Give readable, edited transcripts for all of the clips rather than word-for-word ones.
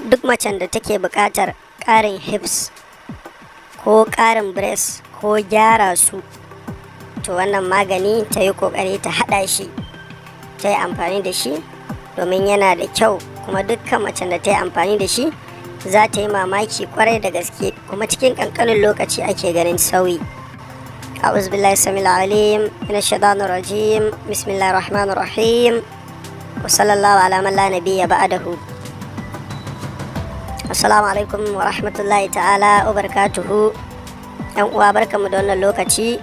duk macen da take buƙatar ƙarin hips ko ƙarin breast ko gyara su, to wannan magani ta yi ƙoƙari ta haɗa shi ta yi amfani da shi, domin yana da kyau. Kuma dukkan macen da ta yi amfani da shi za ta yi mamaki kwarai da gaske, kuma cikin ƙanƙanin lokaci ake ganin sauyi. أعوذ بالله السميع العليم من الشيطان الرجيم. بسم الله الرحمن الرحيم، وصلى الله على من لا نبي بعده. Assalamu alaikum wa rahmatullahi ta'ala wa barakatuhu. Yan uwa, barkamu da wannan lokaci,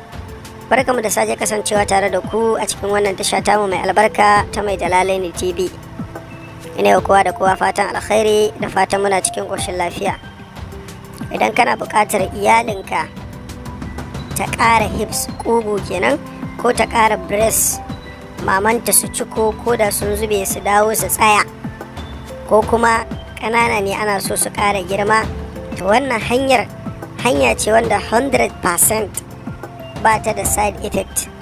barkamu da sake kasancewa tare da ku a cikin wannan tasha tamu mai albarka ta Mai Jalalaini TV. Ina yau kowa da kowa fatan alkhairi da fatan muna cikin ƙoshin lafiya. Idan kana buƙatar iyalinka ta ƙara hips, ƙugu kenan, ko ta ƙara breast, mamanta su ciko ko da sun zube su dawo su tsaya, ko kuma ƙanana ne ana so su ƙara girma, to wannan hanya ce wanda 100% ba ta da side effect.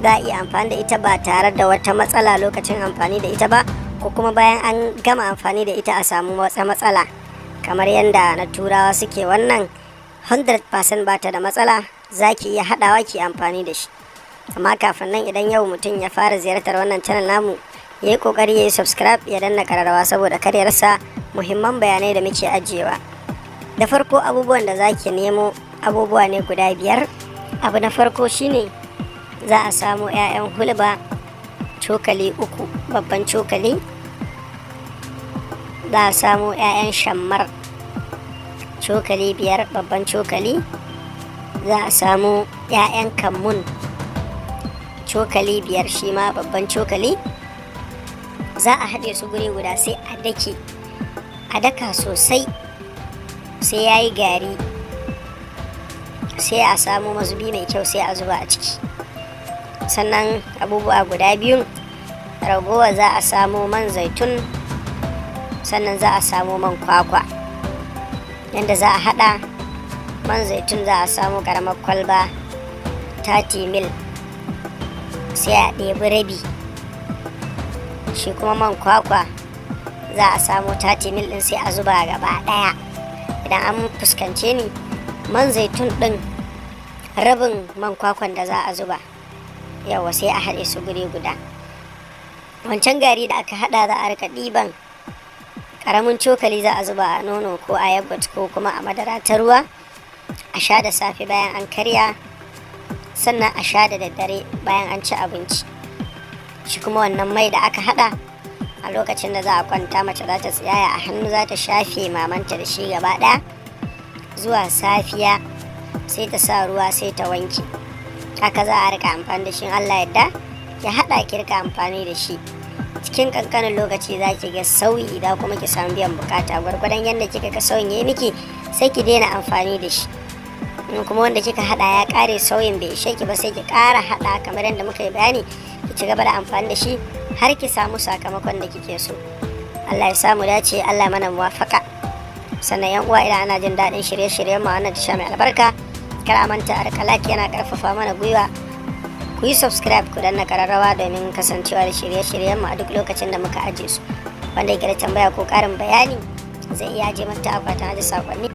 Za a iya amfani da ita ba tare da wata matsala lokacin amfani da ita ba, ko kuma bayan an gama amfani da ita a samu wata matsala kamar yadda na turawa suke. Wannan 100% ba ta da matsala, za ki iya haɗawa ki amfani da shi. Amma kafin nan, idan yau mutum ya fara ziyartar wannan channel namu, ya yi ƙoƙari ya yi subscribe, ya danna ƙararrawa saboda kar ya rasa muhimman bayanai da muke ajiyewa. Da farko, abubuwan da za ki nemo abubuwa ne guda 5. Abu na farko shine za a samu 'ya'yan hulba cokali 3, babban cokali. Za a samu 'ya'yan shammar cokali 5, babban cokali. Za a samu 'ya'yan kammun cokali 5, shi ma babban cokali. Za a haɗe su guri guda, sai a daka sosai sai ya yi gari, sai a samu mazubi mai kyau sai a zuba a ciki. Sannan abubuwa guda 2 ragowa, za a samu man zaitun, sannan za a samu man kwakwa. yadda za a haɗa: man zaitun za a samu ƙaramar kwalba 30 ml, sai a ɗebi rabi. Shi kuma man kwakwa za a samu 30 ml ɗin, sai a zuba gaba ɗaya. Idan an fuskance ni, man zaitun ɗin rabin man kwakwan da za a zuba, yawa sai a haɗe su guri guda. Wancan gari da aka haɗa za a rika ɗiban ƙaramin cokali, za a zuba a nono ko a yogurt ko kuma a madara ta ruwa, a sha da safe bayan an karya, sannan a sha da daddare bayan an ci abinci. Shi kuma wannan mai da aka haɗa, a lokacin da za a kwanta, mace za ta tsiyaya a hannu, za ta shafe mamanta da shi gaba ɗaya zuwa safiya, sai ta sa ruwa sai ta wanke. Haka za a rika amfani da shi. Allah yadda ya haɗa ki rika amfani da shi, cikin kankanin lokaci za ki ga sauyi, idan kuma ki samu biyan bukata gwargwadon yadda kika ga sauyin ya miki, sai ki daina amfani da shi. In kuma wanda kika haɗa ya ƙare, sauyin bai ishe ki ba, sai ki ƙara haɗa kamar yadda muka yi bayani, ki ci gaba da amfani da shi har ki samu sakamakon da kike so. Allah ya samu dace, Allah mana muwafaka. Sannan yan uwa, idan ana jin daɗin shirye-shiryen mu wannan tasha mai albarka, kar a manta a rika like, yana ƙarfafa mana gwiwa. Ku yi subscribe, ku danna ƙararrawa domin kasancewa da shirye-shiryen mu a duk lokacin da muka aje su. Wanda yake da tambaya ko ƙarin bayani, zai iya aje mata akwatin aje saƙonni.